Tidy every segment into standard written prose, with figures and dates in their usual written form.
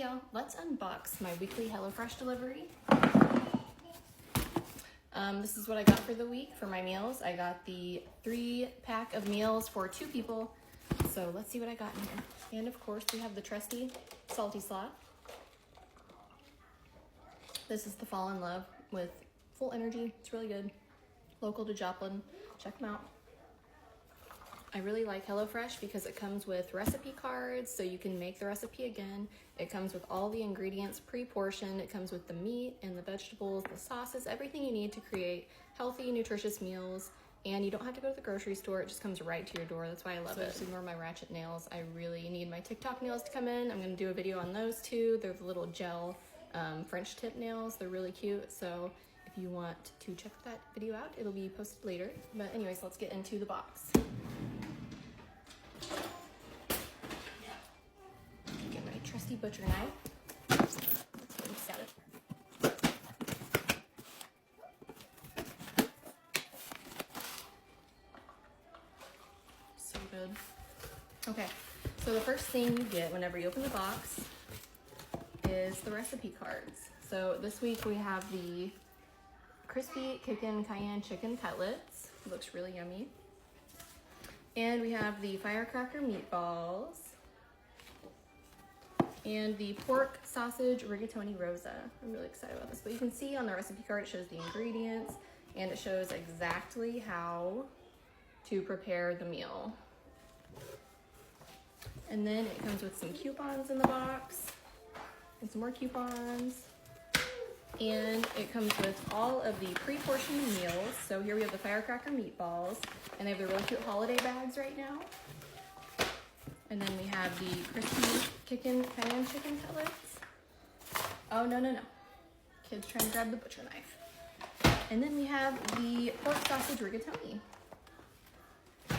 y'all, let's unbox my weekly HelloFresh delivery. This is what I got for the week for my meals. I got the 3-pack of meals for 2 people. So let's see what I got in here. And of course we have the trusty salty slot. This is the Fall in Love with full energy. It's really good. Local to Joplin. Check them out. I really like HelloFresh because it comes with recipe cards so you can make the recipe again. It comes with all the ingredients pre-portioned. It comes with the meat and the vegetables, the sauces, everything you need to create healthy, nutritious meals. And you don't have to go to the grocery store. It just comes right to your door. That's why I love it. Just ignore my ratchet nails. I really need my TikTok nails to come in. I'm gonna do a video on those too. They're the little gel French tip nails. They're really cute. So if you want to check that video out, it'll be posted later. But anyways, let's get into the box. Get my trusty butcher knife. Let's get inside it. So good. Okay, so the first thing you get whenever you open the box is the recipe cards. So this week we have the crispy kickin' cayenne chicken cutlets. It looks really yummy. And we have the firecracker meatballs and the pork sausage rigatoni rosa. I'm really excited about this. But you can see on the recipe card, it shows the ingredients and it shows exactly how to prepare the meal. And then it comes with some coupons in the box and some more coupons. And it comes with all of the pre-portioned meals. So here we have the firecracker meatballs, and they have the really cute holiday bags right now. And then we have the crispy kickin' cayenne chicken cutlets. Oh, no, no, no. Kid's trying to grab the butcher knife. And then we have the pork sausage rigatoni.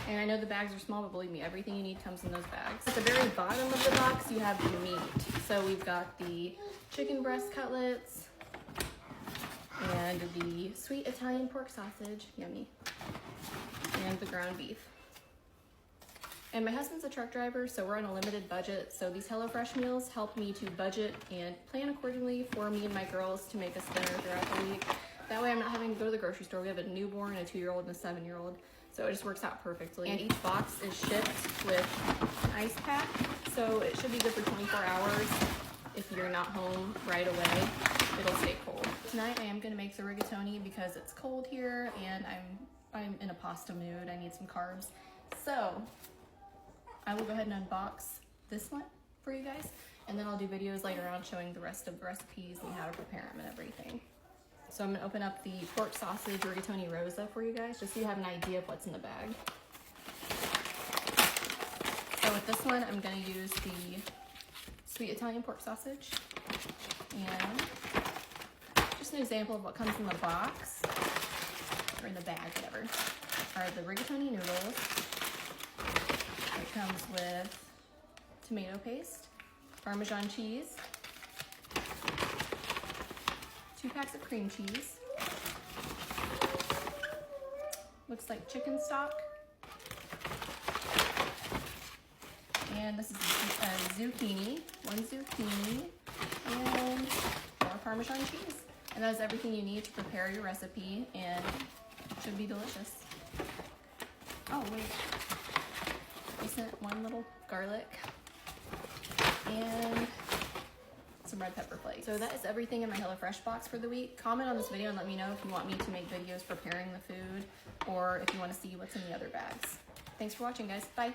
And I know the bags are small, but believe me, everything you need comes in those bags. At the very bottom of the box, you have the meat. So we've got the chicken breast cutlets, and the sweet Italian pork sausage, yummy, and the ground beef. And my husband's a truck driver, so we're on a limited budget, so these HelloFresh meals help me to budget and plan accordingly for me and my girls to make us dinner throughout the week. That way I'm not having to go to the grocery store. We have a newborn, a 2-year-old, and a 7-year-old, so it just works out perfectly. And each box is shipped with an ice pack, so it should be good for 24 hours. If you're not home right away, it'll stay cold. Tonight I am gonna make the rigatoni because it's cold here and I'm in a pasta mood. I need some carbs. So I will go ahead and unbox this one for you guys, and then I'll do videos later on showing the rest of the recipes and how to prepare them and everything. So I'm gonna open up the pork sausage rigatoni rosa for you guys, just so you have an idea of what's in the bag. So with this one, I'm gonna use the sweet Italian pork sausage, and just an example of what comes in the box, or in the bag, whatever, are the rigatoni noodles. It comes with tomato paste, Parmesan cheese, 2 packs of cream cheese, looks like chicken stock, and this is a zucchini, 1 zucchini, and more Parmesan cheese. And that is everything you need to prepare your recipe, and it should be delicious. Oh wait, I sent 1 little garlic and some red pepper flakes. So that is everything in my HelloFresh box for the week. Comment on this video and let me know if you want me to make videos preparing the food, or if you want to see what's in the other bags. Thanks for watching, guys. Bye.